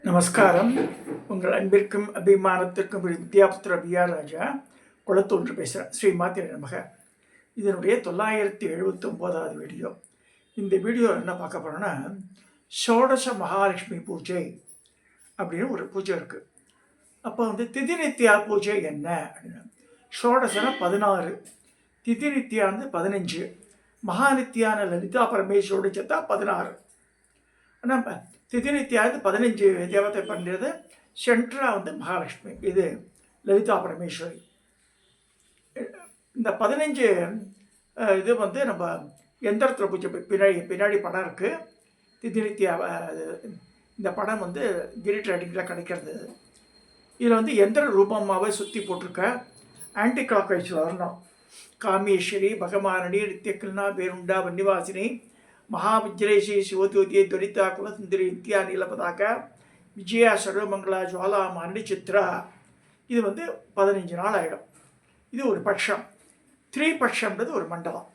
நமஸ்காரம். உங்கள் அன்பிற்கும் அபிமானத்திற்கும் வித்யாபுத்திர பிஆர் ராஜா குளத்தொன்று பேசுகிறேன். ஸ்ரீ மாத்திரை நமக. இதனுடைய 979வது வீடியோ. இந்த வீடியோ என்ன பார்க்க போகிறோன்னா, ஷோடச மகாலட்சுமி பூஜை அப்படின்னு ஒரு பூஜை இருக்குது. அப்போ திதி நித்யா பூஜை என்ன அப்படின்னா, ஷோடசனா 16, திதி நித்யானது 15, மகாநித்யான லலிதா பரமேஸ்வரோட சேர்த்தா 16. ஆனால் திதி நித்யானது 15 தேவத்தை பண்ணுறது. சென்ட்ராக மகாலட்சுமி, இது லலிதா பரமேஸ்வரி. இந்த 15 இது நம்ம எந்திரத்தில் பூஜை பின்னாடி படம் இருக்குது. திதி நித்யா இந்த படம் கிரி ட்ரேடிங்கில் கிடைக்கிறது. இதில் எந்திர ரூபமாகவே சுற்றி போட்டிருக்க. ஆன்டி கிளாக் வைஸில் வரணும். காமேஸ்வரி, பகமானடி, நித்தியக்கிருணா, பேருண்டா, வன்னிவாசினி, மகாவிஜ்ரேஷி, சிவதூதியை, துரிதா, குலசுந்தரி, நித்யா, நீலபதாக்க, விஜயா, சர்வமங்களா, ஜுவாலா, மானடி, சித்ரா. இது 15 நாள் ஆகிடும். இது ஒரு பட்சம். 3 பட்சம்ன்றது ஒரு மண்டலம்.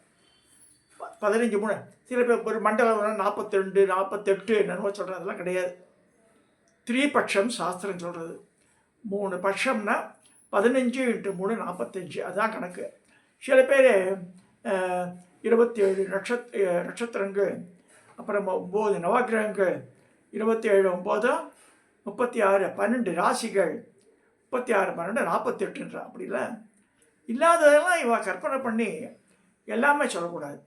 15 3 சில பேர் ஒரு மண்டலம் 42 48 என்னவோ சொல்கிறது, அதெல்லாம் கிடையாது. 3 பட்சம் சாஸ்திரம் சொல்கிறது. 3 பட்சம்னா 15 × 3 45, அதுதான் கணக்கு. சில பேர் 27 நட்சத்திரங்கள், அப்புறம் 9 நவகிரகங்கள், 27 9 36 12 ராசிகள், 36 12 48, அப்படி இல்லை. இல்லாததெல்லாம் இவ கற்பனை பண்ணி எல்லாமே சொல்லக்கூடாது.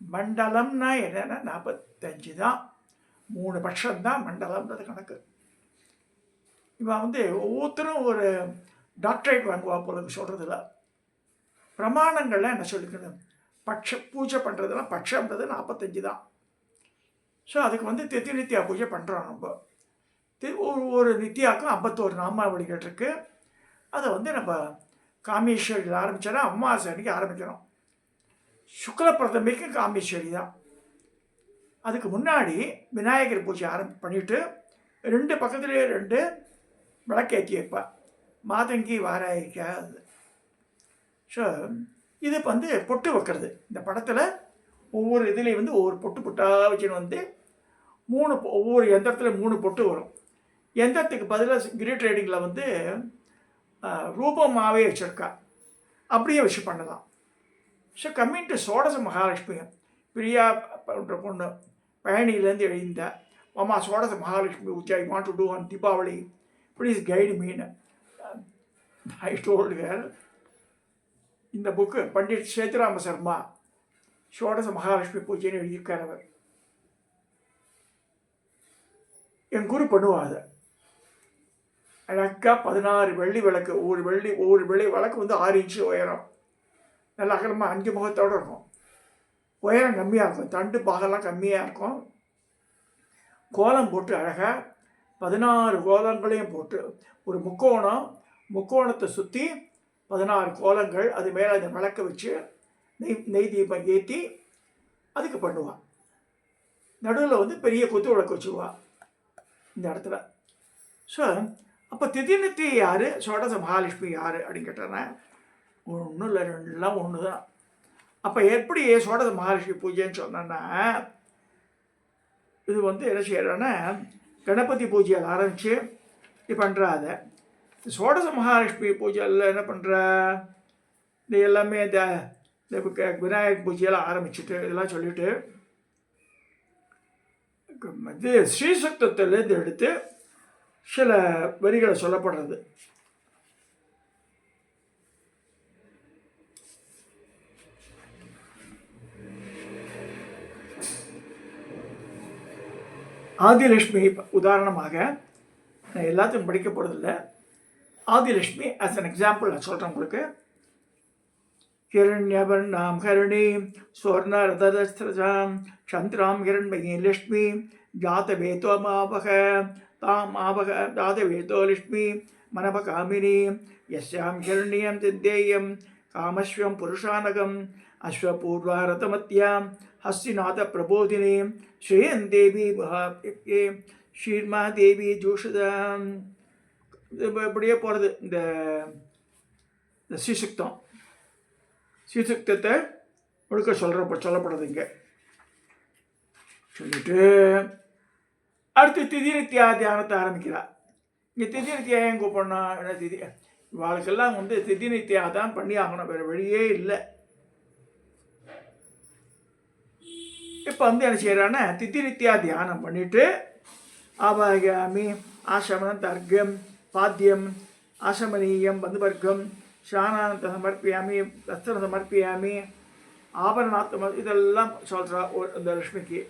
மண்டலம்னா என்னென்னா 45 தான். 3 பட்சம்தான் மண்டலம்ன்றது கணக்கு. இவன் ஒவ்வொருத்தரும் ஒரு டாக்டரேட் வாங்குவா போல சொல்கிறதில்ல. பிரமாணங்கள்லாம் என்ன சொல்லிக்கணும், பூஜை பண்ணுறதுலாம் பட்சம்ன்றது 45 தான். ஸோ அதுக்கு திதி நித்யா பூஜை பண்ணுறோம் நம்ம. ஒரு நித்யாவுக்கும் 51 நாமாவளிகள் இருக்குது. அதை நம்ம காமேஸ்வரியில் ஆரம்பித்தோன்னா அமாவாசை அன்றைக்கி ஆரம்பிக்கிறோம். சுக்ல பிரதமைக்கு காமேஸ்வரி தான். அதுக்கு முன்னாடி விநாயகர் பூஜை பண்ணிவிட்டு 2 பக்கத்துலேயே 2 விளக்கேற்றி வைப்பா. மாதங்கி வாராய்க்காது. ஸோ இது பொட்டு வைக்கிறது. இந்த படத்தில் ஒவ்வொரு இதுலேயும் ஒவ்வொரு பொட்டாக வச்சுன்னு 3 ஒவ்வொரு எந்திரத்தில் 3 பொட்டு வரும். எந்திரத்துக்கு பதிலாக கிரி ட்ரேடிங்கில் ரூபமாகவே வச்சுருக்கா. அப்படியே வச்சு பண்ணலாம். So coming to Shodasha Mahalakshmi, Priya என்ற பொண்ணு பழனியிலேருந்து எழுந்த, மாமா Shodasha Mahalakshmi which I want to do on Deepavali, please guide me. I told her, இந்த புக்கு பண்டிட் சேதுராம சர்மா ஷோடச மகாலட்சுமி பூஜைன்னு எழுதியிருக்கார் அவர். என் குரு பண்ணுவா அதை அழகாக. 16 வெள்ளி விளக்கு, ஒவ்வொரு வெள்ளி விளக்கு 6 இன்ச்சு உயரம், நல்ல அகலமாக 5 முகத்தோடு இருக்கும். உயரம் கம்மியாக இருக்கும், தண்டு பாகெல்லாம் கம்மியாக இருக்கும். கோலம் போட்டு அழகாக 16 கோலங்களையும் போட்டு ஒரு முக்கோணத்தை சுற்றி 16 கோலங்கள், அது மேலே அந்த விளக்க வச்சு நெய் தீபம் ஏற்றி அதுக்கு பண்ணுவாள். நடுவில் பெரிய குத்து விளக்கு வச்சுருவாள் இந்த இடத்துல. ஸோ அப்போ திதி நித்தி யார், ஷோடச மகாலட்சுமி யார் அப்படின்னு கேட்டேன்னா, ஒன்றும் இல்லை, ரெண்டுலாம் ஒன்று தான். அப்போ எப்படி ஷோடச மகாலட்சுமி பூஜைன்னு சொன்னேன்னா, இது என்ன செய்யறோன்னா, கணபதி பூஜையில் ஆரம்பித்து இது பண்ணுறாத. ஷோடச மகாலட்சுமி பூஜையில் என்ன பண்ணுறா, இந்த எல்லாமே இந்த விநாயகர் பூஜையெல்லாம் ஆரம்பிச்சுட்டு இதெல்லாம் சொல்லிவிட்டு இது ஸ்ரீசக்தத்திலேருந்து எடுத்து சில வரிகளை சொல்லப்படுறது. ஆதிலட்சுமி உதாரணமாக, நான் எல்லாத்தையும் படிக்க போகிறதில்ல. ஆதிலட்சுமி ஆஸ் அன் எக்ஸாம்பிள் நான் சொல்கிறேன் உங்களுக்கு. ஹிரண்யவர்ணாம் ஹரிணீம் ஸ்வர்ணரதஸ்திரஜாம் சந்திராம் ஹிரண்மயீ லக்ஷ்மி ஜாதவேதோமாவக தாம் ஆவக ஜாதவேதோ லக்ஷ்மி மனபகாமினி யஸ்யாம் ஹிரண்யம் சித்தேயம் காமஸ்வம் புருஷானகம் அஸ்வபூர்வாரதமத்யாம் ஹஸ்திநாத பிரபோதினி ஸ்ரீயன் தேவி மகாபியே ஷீர்மா தேவி ஜோஷதாம். இப்படியே போகிறது இந்த ஸ்ரீசுக்தம். ஸ்ரீசுக்தத்தை முழுக்க சொல்லப்படுறது இங்கே சொல்லிட்டு அடுத்து திதி நித்யா தியானத்தை ஆரம்பிக்கிறார். இங்கே திதி நித்யா ஏன் கூப்பிடணும்? என்ன திதி இவாளுக்கெல்லாம் வந்து திதி நித்யா தான் பண்ணி ஆகணும், வேறு வழியே இல்லை. இப்போ வந்து என்ன செய்கிறான்னா திதி நித்யா தியானம் பண்ணிவிட்டு ஆபாயாமி ஆசமனம் தர்க்கம் பாத்தியம் ஆசமனீயம் பந்துவர்க்கம் ஸ்நானானந்த சமர்ப்பியாமி வஸ்திரம் சமர்ப்பியாமி ஆபரணாத்தம் இதெல்லாம் சொல்கிறா இந்த லக்ஷ்மிக்கு.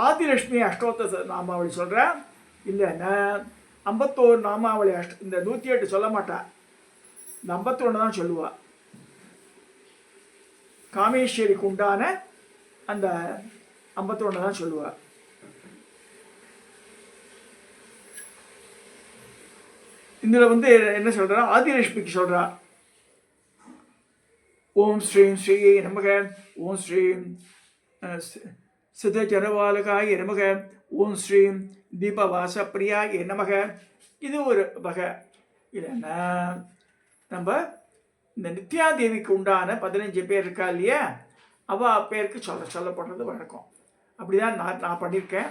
ஆதிலக்ஷ்மி அஷ்டோத்தர நாமாவளி சொல்கிறா இல்லைன்னா 51 நாமாவளி இந்த 108 சொல்ல மாட்டா, இந்த 51 தான் சொல்லுவாள். காமேஸ்வரிக்கு உண்டான அந்த 51 தான் சொல்லுவாள். இதில் வந்து என்ன சொல்கிறா, ஆதிலக்ஷ்மிக்கு சொல்கிறா ஓம் ஸ்ரீம் ஸ்ரீ நமக, ஓம் ஸ்ரீம் சிதஜனவாலகாய நமக, ஓம் ஸ்ரீம் தீபவாசப்பிரியாய நமக. இது ஒரு வகை. இல்லைன்னா நம்ம இந்த நித்யாதேவிக்கு உண்டான 15 பேர் இருக்கா இல்லையா, அவள் பேருக்கு சொல்லப்படுறது வழக்கம். அப்படி தான் நான் பண்ணியிருக்கேன்.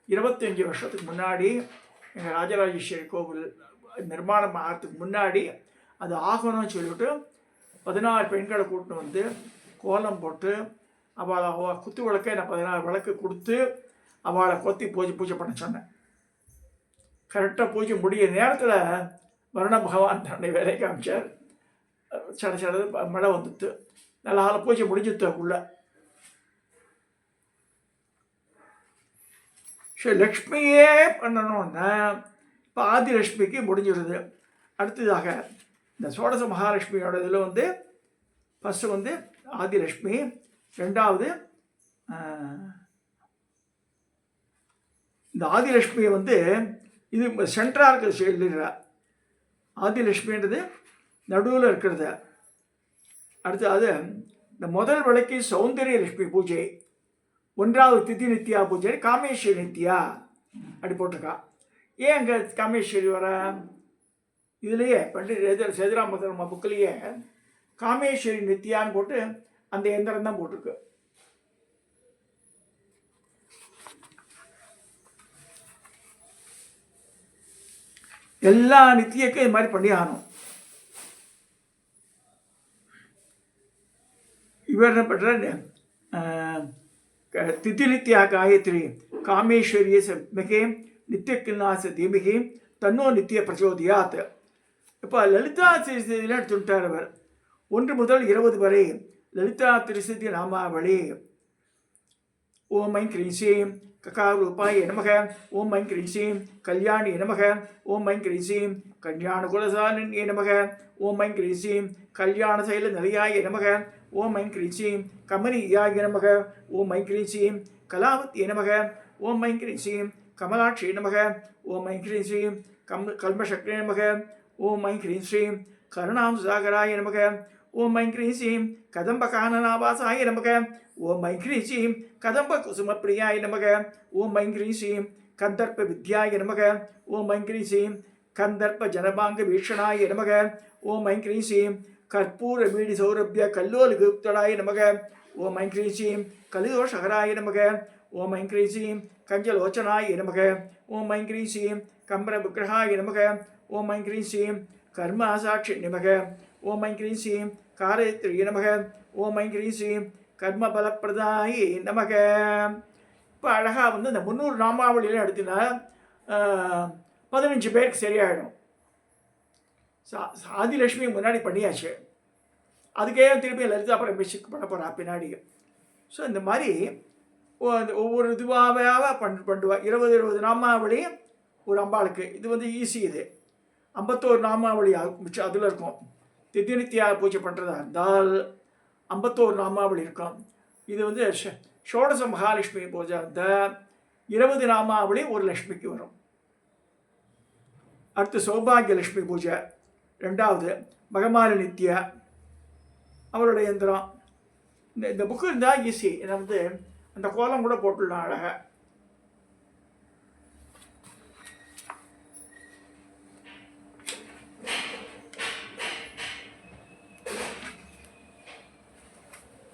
25 வருஷத்துக்கு முன்னாடி எங்கள் ராஜராஜேஸ்வரி கோவில் நிர்மாணம் ஆகிறதுக்கு முன்னாடி அது ஆகணும்னு சொல்லிவிட்டு 16 பெண்களை கூட்டின்னு வந்து கோலம் போட்டு அவளை குத்து விளக்கை நான் 16 விளக்கு கொடுத்து அவளை கொத்தி பூஜை பண்ண சொன்னேன். கரெக்டாக பூஜை முடிய நேரத்தில் வருண பகவான் தன்னுடைய வேலையை காமிச்சார். சட மழை வந்துட்டு நல்ல பூஜை முடிஞ்சுக்குள்ள. சரி, லக்ஷ்மியே பண்ணணுன்னா இப்போ ஆதிலக்ஷ்மிக்கு முடிஞ்சிடுது. அடுத்ததாக இந்த சோடச மகாலட்சுமியோட இதில் வந்து ஃபஸ்ட்டு வந்து ஆதிலக்ஷ்மி, ரெண்டாவது இந்த ஆதிலக்ஷ்மியை வந்து இது சென்ட்ராக இருக்கிறது சொல்லிடுறா. ஆதிலக்ஷ்மின்றது நடுவில் இருக்கிறது. அடுத்து அது இந்த முதல் விளக்கு சௌந்தரிய லட்சுமி பூஜை, 1வது திதி நித்யா பூஜை காமேஸ்வரி நித்யா அப்படி போட்டிருக்கா. ஏன் அங்கே காமேஸ்வரி வர இதுலேயே பண்டிட் சேதுராம புக்கிலேயே காமேஸ்வரி நித்யான்னு போட்டு அந்த எந்திரம் தான் போட்டிருக்கு. எல்லா நித்தியக்கும் இது மாதிரி பண்ணி ஆகணும். இவர் என்ன பண்ணுற திதி நித்யா காயத்ரி காமேஸ்வரிய மிகே நித்திய கில்லாச தீமிகி தன்னோ நித்திய பிரச்சோதியாத். இப்போ லலிதா திருசதியில் எடுத்துட்டார் அவர். 1 முதல் 20 வரை லலிதா திருசதி நாமாவளி. ஓம் ஐம் க்ரீம் ஸ்ரீம் ககாரூபாய நமக, ஓம் ஐம் க்ரீம் ஸ்ரீம் கல்யாணி நமக, ஓம் ஐம் க்ரீம் ஸ்ரீம் கல்யாண குலசாலினி நமக, ஓம் ஐம் க்ரீம் ஸ்ரீம் கல்யாண சைல நிலையாய நமக, ஓம் ஐம் க்ரீம் ஸ்ரீம் கமனியாய நமக, ஓம் ஐம் க்ரீம் ஸ்ரீம் கலாவத்திய நமக, ஓம் ஐம் க்ரீம் ஸ்ரீம் கமலாட்சி நமக, ஓம் ஐம் க்ரீம் ஸ்ரீம் கல்மசக்ரே நமக, ஓம் ஐம் க்ரீம் ஸ்ரீம் கருணாம் சாகராய நமக, ஓம் ஐம் க்ரீம் ஸ்ரீம் கதம்பகானனாவாசாய நமக, ஓம் ஐம் க்ரீம் ஸ்ரீம் கதம்ப குசுமப்பிரியாய நமக, ஓம் ஐம் க்ரீம் ஸ்ரீம் கந்தர்ப்ப வித்யாய நமக, ஓம் ஐம் க்ரீம் ஸ்ரீம் கந்தர்ப்ப ஜனபாங்க வீஷணாய நமக, ஓம் ஐம் க்ரீம் ஸ்ரீம் கற்பூர வீடி சௌரபிய கல்லோலுகுப்தடாய நமக, ஓம் ஐம் க்ரீம் ஸ்ரீம் கலிதோஷகராய நமக, ஓம் ஐம் க்ரீம் ஸ்ரீம் கஞ்சலோச்சனாய நமக, ஓம் ஐம் க்ரீம் ஸ்ரீம் கம்பர விக்கிரகாய நமக, ஓம் ஐம் க்ரீம் ஸ்ரீம் கர்மாசாட்சி நமக, ஓம் ஐம் க்ரீம் ஸ்ரீம் காரயத்ரி நமக, ஓம் ஐம் க்ரீம் ஸ்ரீம் கர்ம பலப்பிரதாயி நமக. இப்போ அழகாக வந்து இந்த 300 நாமாவளியில் எடுத்துனா 15 பேருக்கு சரியாயிடும். ஆதிலக்ஷ்மி முன்னாடி பண்ணியாச்சு, அதுக்கே திருப்பி லலிதா பரமேஸ்வரிக்கு பண்ண போகிறா பின்னாடி. ஸோ இந்த மாதிரி ஒவ்வொரு இதுவாக பண்ணுவா. 20 நாமாவளி ஒரு அம்பாளுக்கு. இது வந்து ஈஸி. இது 51 நாமாவளி மிச்சம் அதில் இருக்கும். திதி நித்யா பூஜை பண்ணுறதா இருந்தால் 51 நாமாவளி இருக்கும். இது வந்து ஷோடச மகாலட்சுமி பூஜை இருந்தால் 20 நாமாவளி ஒரு லக்ஷ்மிக்கு வரும். அடுத்து சௌபாகிய லக்ஷ்மி பூஜை, 2வது மகமாரி நித்யா அவருடைய யந்திரம். இந்த புக்கு இருந்தால் ஈஸி. ஏன்னா வந்து அந்த கோலம் கூட போட்டுடலாம் அழகாக.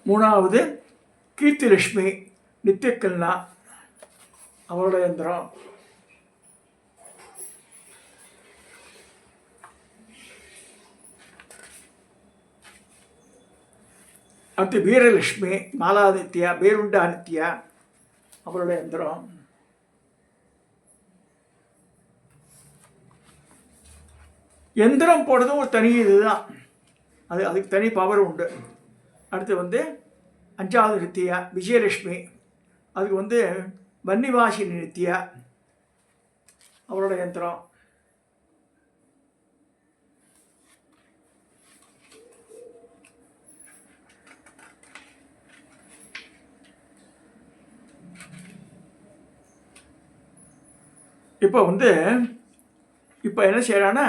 மூணாவது கீர்த்திலக்ஷ்மி நித்தியக்கல்னா அவரோட யந்திரம். அடுத்து வீரலட்சுமி 4வது நித்யா, பேருண்டா நித்யா அவருடைய யந்திரம். யந்திரம் போடுறதும் ஒரு தனி இதுதான், அதுக்கு தனி பவர் உண்டு. அடுத்து 5வது நித்யா விஜயலட்சுமி, அதுக்கு வன்னிவாசினி நித்யா அவரோட யந்திரம். இப்போ என்ன செய்யறான்னா,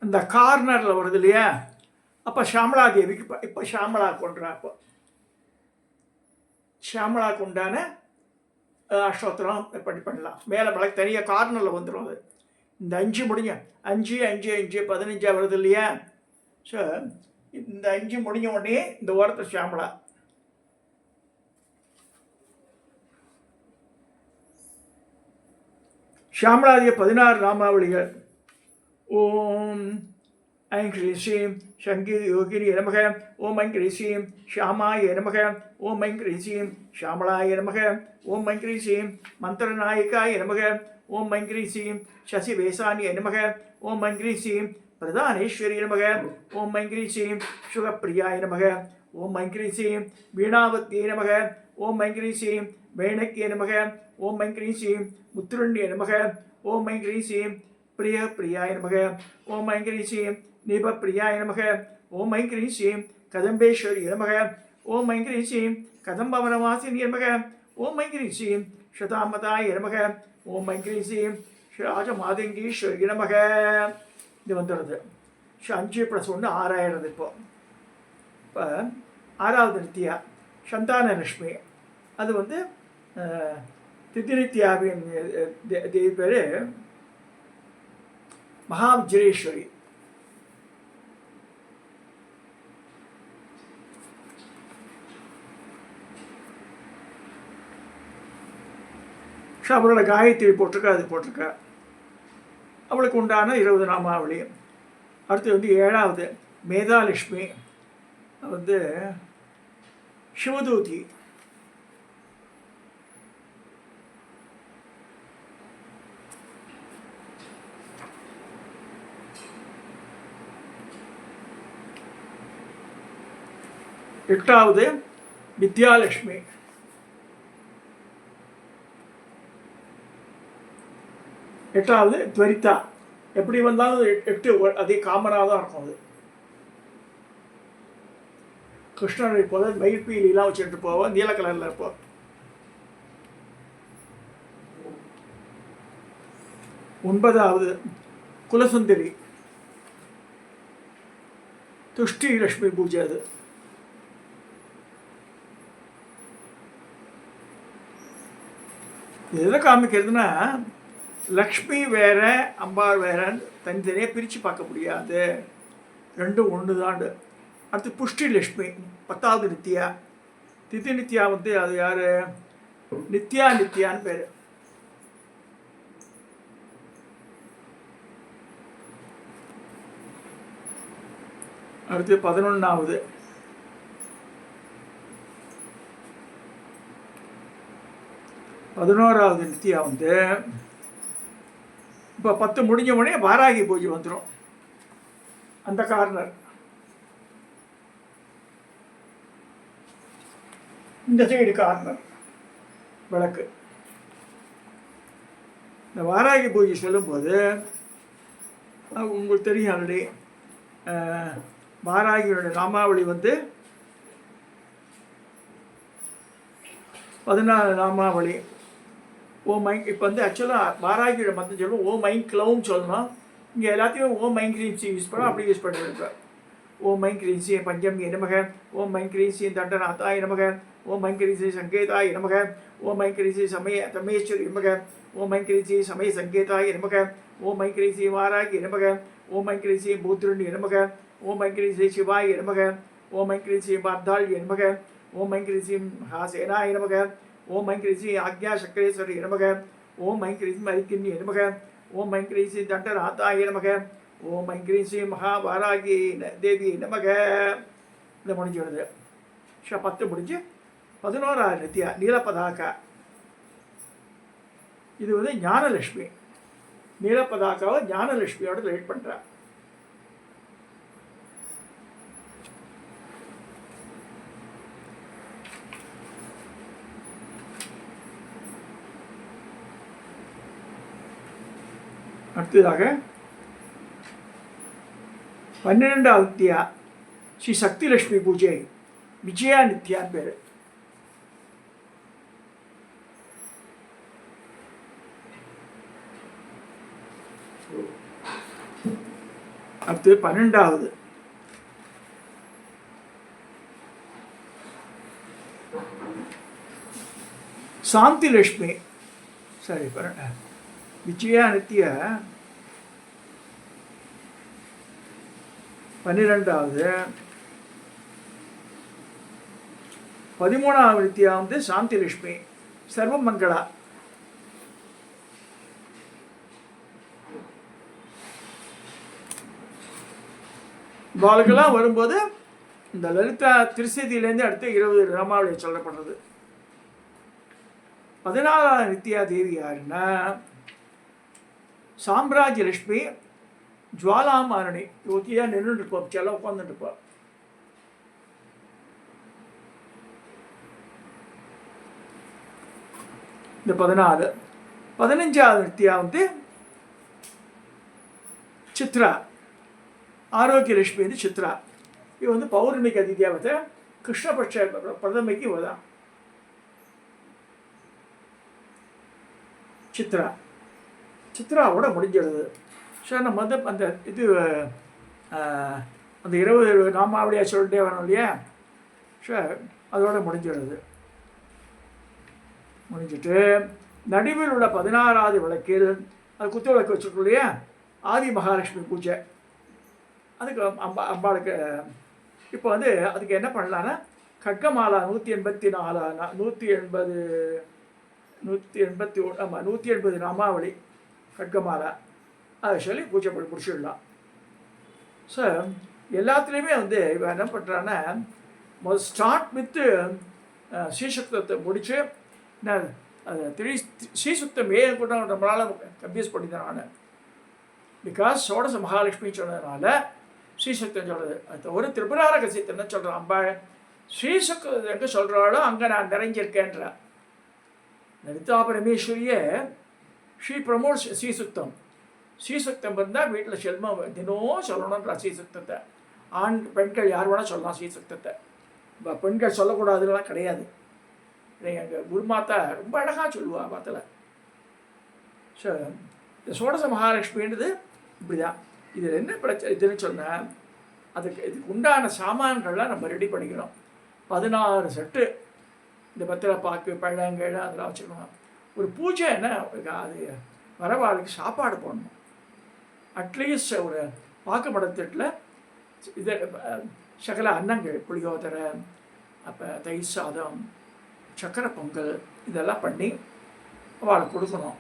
இந்த கார்னரில் வருது இல்லையா, அப்போ ஷாமலா தேவிக்கு இப்போ ஷாமலா கொண்டுறா. அப்போ ஷாமலாக்கு உண்டான அஷ்டோத்திரம் எப்படி பண்ணலாம், மேலே மலைக்கு தனியாக கார்னரில் வந்துடும். அது இந்த 5 முடிஞ்ச 5 5 5 15 வருது இல்லையா. ஸோ இந்த 5 முடிஞ்ச உடனே இந்த ஓரத்தில் ஷாமலா. ஷாமலாதிய 16 நாமாவளிகள். ஓம் ஐம் ஹ்ரீம் ஸ்ரீம் சங்கீத யோகினி நமக. ஓம் ஐம் ஹ்ரீம் ஸ்ரீம் ஷாமாய நமக. ஓம் ஐம் ஹ்ரீம் ஸ்ரீம் ஷாமலாய நமக. ஓம் ஐம் ஹ்ரீம் ஸ்ரீம் மந்திரநாயகாய நமக. ஓம் ஐம் ஹ்ரீம் ஸ்ரீம் சசிவேசானிய நமக. ஓம் ஐம் ஹ்ரீம் ஸ்ரீம் பிரதானேஸ்வரி நமக. ஓம் ஐம் ஹ்ரீம் ஸ்ரீம் சுகப்பிரியாய நமக. ஓம் ஐம் ஹ்ரீம் ஸ்ரீம் வீணாவத்தியே நமக. ஓம் ஐம் ஹ்ரீம் ஸ்ரீம் வேணக்கிய நமக. ஓம் ஐம் ஹ்ரீம் ஸ்ரீம் முத்துரண்ய நமக. ஓம் ஐம் ஹ்ரீம் ஸ்ரீம் பிரியாய நமக. ஓம் ஐம் ஹ்ரீம் ஸ்ரீம் நிபப்பிரியாய நமக. ஓம் ஐம் ஹ்ரீம் ஸ்ரீம் கதம்பேஸ்வரி நமக. ஓம் ஐம் ஹ்ரீம் ஸ்ரீம் கதம்பவனவாசினி நமக. ஓம் ஐம் ஹ்ரீம் ஸ்ரீம் சதாமதாய நமக. ஓம் ஐம் ஹ்ரீம் ஸ்ரீம் ராஜமாதங்கீஸ்வரி நமக. இது வந்துடுறது. 5 + 1 6 ஆயிடுறது. இப்போ 6வது நித்யா சந்தான லட்சுமி, அது திதிநித்யாவின் தேவி பேர் மகாவிஜ்ரேஸ்வரி. அவரோட காயத்ரி போட்டிருக்கா, அது போட்டிருக்கா. அவளுக்கு உண்டான 20 நாமாவளி. அடுத்து 7வது மேதாலட்சுமி, சிவதூதி. எட்டாவது வித்யாலட்சுமி. எட்டாவது துவரிதா. எப்படி வந்தாலும் 8 அதே காமனாக தான் இருக்கும். அது கிருஷ்ணரை போல மயில்பீலிலாம் வச்சுட்டு போவோம், நீல கலரில் இருப்போம். 9வது குலசுந்தரி, துஷ்டி லட்சுமி பூஜை. அது எதை காமிக்கிறதுனா, லக்ஷ்மி வேற அம்பாள் வேறன்னு தனித்தனியாக பிரித்து பார்க்க முடியாது, ரெண்டும் ஒன்று தான். அடுத்து புஷ்டி லட்சுமி 10வது நித்யா. திதி நித்யா அது யார்? நித்யான்னு பேர். அடுத்து 11வது 11வது நித்யா இப்போ 10 முடிஞ்ச உடனே வாராகி பூஜை வந்துடும். அந்த கார்னர் இந்த சைடு கார்னர் விளக்கு. இந்த வாராகி பூஜை சொல்லும்போது உங்களுக்கு தெரியும் ஆல்ரெடி, வாராகியோட நாமாவளி 14 நாமாவளி. ஓம் ஐங். இப்போ ஆக்சுவலாக வாராகியோட மந்திரம் சொல்லணும், ஓம் ஐங் க்ளவுன்னு சொல்லணும். இங்கே எல்லாத்தையும் ஓம் ஐங் க்ரீம் சி யூஸ் பண்ணோம், அப்படி யூஸ் பண்ணிருப்பேன். ஓம் ஐங் க்ரீம் சி பஞ்சமி நமக. ஓம் ஐங் க்ரீம் சி தண்டநாத்தாய நமக. ஓம் ஐங் க்ரீம் சி சங்கேதாய நமக. ஓம் ஐங் க்ரீம் சி தமேஸ்வரி நமக. ஓம் ஐங் க்ரீம் சி சமய சங்கேதாய நமக. ஓம் ஐங் க்ரீம் சி வாராகி நமக. ஓம் ஐங் க்ரீம் சி பூத்ருணி நமக. ஓம் ஐங் க்ரீம் சி சிவாய நமக. ஓம் ஐங் க்ரீம் சி பார்த்தாள்ய நமக. ஓம் ஐங் க்ரீம் சி மகாசேனாய நமக. ஓம் ஐங் க்ரீம் சி ஆக்ஞா சக்கரேஸ்வரி நமக. ஓம் ஐங் க்ரீம் சி மரிக்கின்னி நமக. ஓம் ஐங் க்ரீம் சி தண்டநாத்தாய நமக. ஓம் ஐங் க்ரீம் சி மகாவாராகி தேவி நமக. இந்த முடிஞ்சு வருது. 10 முடிஞ்சு 11வது நித்யா நீலப்பதாக்கா. இது வந்து ஞானலட்சுமி. நீலப்பதாக்காவை ஞானலட்சுமியோட ரிலேட் பண்ணுறா. அடுத்ததாக 12வது நித்யா ஸ்ரீ சக்தி லட்சுமி பூஜை, விஜயா நித்யான்னு பேர். அடுத்து 12வது சாந்தி லட்சுமி. சரி, விஜயா நித்ய 12வது. 13வது நித்யா வந்து சாந்தி லட்சுமி சர்வ மங்களா. பாலுக்கெல்லாம் வரும்போது இந்த லலிதா திருசதியிலேருந்து அடுத்து 20 ராமாவளியை சொல்லப்படுறது. 14வது நித்யா தேவி யாருன்னா சாம்ராஜ்ய லட்சுமி ஜுவாலாமாரணி. யோத்தியாக நின்றுட்டு இருப்போம், செல்ல உட்காந்துட்டு இருப்போம். இந்த 14. 15வது நித்யா வந்து சித்ரா, ஆரோக்கிய லட்சுமி வந்து சித்ரா. இது வந்து பௌர்ணமிக்கு அதிதேவத்தை, கிருஷ்ணபட்ச பிரதமைக்கு இவதான் சித்ரா. சித்ராவோட முடிஞ்சிடுது. ஸோ நம்ம வந்து அந்த இது அந்த 20 நாமாவளியாக சொல்லிட்டே வரணும் இல்லையா. ஸோ அதோட முடிஞ்சிடுது. முடிஞ்சிட்டு நடுவில் உள்ள 16வது விளக்கில் அது குத்து விளக்கு வச்சுருக்கோம் இல்லையா, ஆதி மகாலட்சுமி பூஜை. அதுக்கு அம்பாளுக்கு இப்போ வந்து அதுக்கு என்ன பண்ணலான்னா கட்கமாலா 180 நாமாவளி கட்கமாலா அதை சொல்லி பூஜை பண்ணி முடிச்சிடலாம். ஸோ எல்லாத்துலேயுமே வந்து இவன் என்ன பண்ணுறான்னா முதல் ஸ்டார்ட் வித்து ஸ்ரீசுக்தத்தை முடித்து நான் அது ஸ்ரீசுக்தம் கூட நம்மளால் கன்ஃபியூஸ் பண்ணிட்டேன் நான். பிகாஸ் சோடச மகாலட்சுமி சொன்னதுனால ஸ்ரீசுக்தம் சொல்கிறது. அது ஒரு திரிபுரார கசியத்தை என்ன சொல்கிறான், அம்பாள் ஸ்ரீசுக்தம் எங்கே சொல்கிறாளோ அங்கே நான் நிறைஞ்சிருக்கேன்றான். லலிதா பரமேஸ்வரியே ஸ்ரீ பிரமோட் ஸ்ரீசுக்தம். ஸ்ரீசுக்தம் இருந்தால் வீட்டில் செல்வம் தினம் சொல்லணுன்ற ஸ்ரீசுக்தத்தை. ஆண் பெண்கள் யார் வேணால் சொல்லலாம் ஸ்ரீசுக்தத்தை. பெண்கள் சொல்லக்கூடாதுலாம் கிடையாது. எங்கள் குருமாத்தா ரொம்ப அழகாக சொல்லுவாள் பாத்தில். ஸோ இந்த சோடச மகாலட்சுமின்றது இப்படி தான். இதில் என்ன பிரச்சனை இதுன்னு சொன்னால் இதுக்கு உண்டான சாமான்கள்லாம் நம்ம ரெடி பண்ணிக்கணும். 16 செட்டு இந்த பத்திர பாக்கு பழங்கள் அதெல்லாம் வச்சுக்கணும். ஒரு பூஜை என்ன அது வரவாளுக்கு சாப்பாடு போடணும். அட்லீஸ்ட் ஒரு பாக்கு மடத்தட்டில் இது சகல அன்னங்கள், புளியோதரை, அப்போ தயிர் சாதம், சக்கரை பொங்கல் இதெல்லாம் பண்ணி அவளுக்கு கொடுக்கணும்.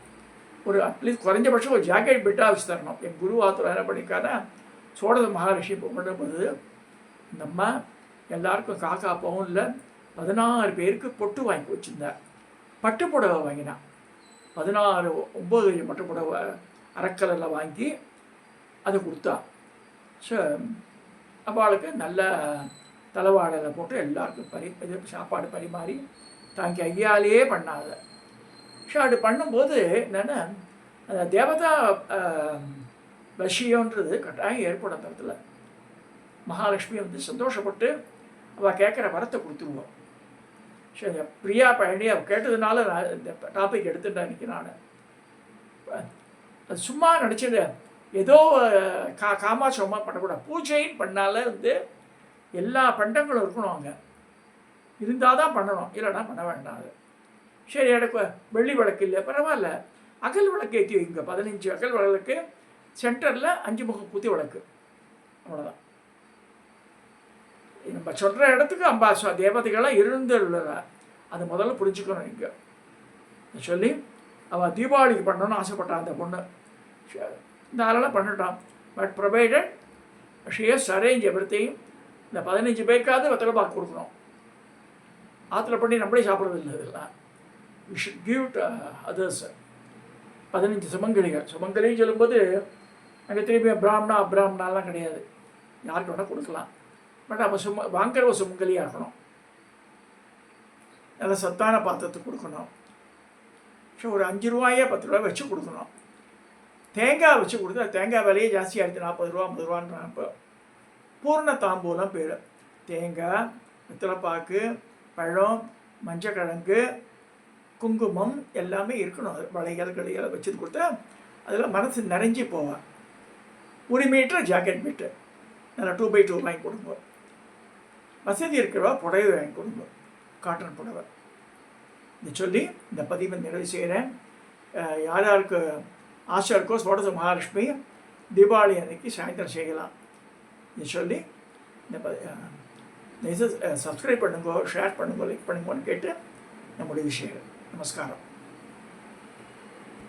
ஒரு அட்லீஸ்ட் குறைஞ்சபட்சம் ஒரு ஜாக்கெட் பெட்டாக வச்சு தரணும். என் குரு ஆத்துல என்ன பண்ணிக்கான சோடச மகாலட்சுமி பண்ணும்போது இந்த அம்மா எல்லாருக்கும் காக்கா பவுனில் 16 பேருக்கு பொட்டு வாங்கி வச்சுருந்தார். பட்டு புடவை வாங்கினான். 16 9 பட்டு புடவை அரைக்கலரில் வாங்கி அதை கொடுத்தா. ஸோ அவளுக்கு நல்ல தலைவாடலை போட்டு எல்லாருக்கும் இது சாப்பாடு பரிமாறி தாங்கி ஐயாலேயே பண்ணாத. ஸோ அது பண்ணும்போது என்னென்னா அந்த தேவதா வசியன்றது கட்டாயம் ஏற்படும். அந்த இடத்துல மகாலட்சுமி வந்து சந்தோஷப்பட்டு அவள் கேட்குற வரத்தை கொடுத்துருவோம். ஸோ இந்த பிரியா பழனி அவள் கேட்டதுனால நான் இந்த டாபிக் எடுத்துட்டேன் இன்றைக்கி. நான் அது சும்மா நினச்சிட்டு ஏதோ காமாட்சமாக பண்ணக்கூடாது. பூஜைன்னு பண்ணால வந்து எல்லா பண்டங்களும் இருக்கணும். அங்கே இருந்தால் தான் பண்ணணும், இல்லைன்னா பண்ண வேண்டாம். அது சரி, எனக்கு வெள்ளி விளக்கு இல்லை, பரவாயில்ல, அகல் விளக்கு ஏற்றி வைங்க. 15 அகல் விளக்கு, சென்டரில் 5 முகம் குத்தி விளக்கு, அவ்வளோதான். நம்ம சொல்கிற இடத்துக்கு அம்பா தேவதைகள்லாம் இருந்துள்ளதா அது முதல்ல புரிஞ்சுக்கணும். இங்கே சொல்லி அவள் தீபாவளிக்கு பண்ணணும்னு ஆசைப்பட்டான் அந்த பொண்ணு. இந்த ஆளெல்லாம் பண்ணிட்டான். But provided she has arrange everything. இந்த 15 பேருக்காவது வெத்தலை பாக்கு கொடுக்கணும். ஆற்றுல பண்ணி நம்மளே சாப்பிட்றது இல்லை இதெல்லாம். We should give to others. 15 சுமங்கலிகள். சுமங்கலின்னு சொல்லும்போது அங்கே திரும்பி பிராமணா அப்ராமணாலாம் கிடையாது, யாருக்கு வேணால் கொடுக்கலாம். பட் அப்போ வாங்குற சுமங்கலியாக இருக்கணும், நல்ல சத்தான பாத்திரத்துக்கு கொடுக்கணும். ஸோ ஒரு 5 ரூபாயே 10 ரூபா வச்சு கொடுக்கணும். தேங்காய் வச்சு கொடுத்தா தேங்காய் விலையே ஜாஸ்தியாக இருக்குது, 40 ரூபா 50 ரூபான்றாங்க. இப்போ பூர்ண தாம்பூலம் பேர். தேங்காய், வெத்தலைப்பாக்கு, பழம், மஞ்சக்கிழங்கு, குங்குமம் எல்லாமே இருக்கணும். அது வளைகள் கடைகளை வச்சுட்டு கொடுத்தா அதில் மனசு நிறைஞ்சி போவேன். 1 மீட்டர் ஜாக்கெட் மீட்டர் நல்லா 2x2 வாங்கி கொடுங்க. வசதி இருக்கிறவா புடவை வாங்கி கொடுங்க, காட்டன் புடவை. இதை சொல்லி இந்த பதிவை நிறைவு செய்கிறேன். யார் யாருக்கு ஆசை இருக்கோ சோடச மகாலட்சுமி தீபாவளி அன்னைக்கு சாயந்தரம் செய்யலாம். இதை சொல்லி இந்த சப்ஸ்கிரைப் பண்ணுங்க, ஷேர் பண்ணுங்க, லைக் பண்ணுங்கன்னு கேட்டு நம்முடைய விஷயம். நமஸ்காரம்.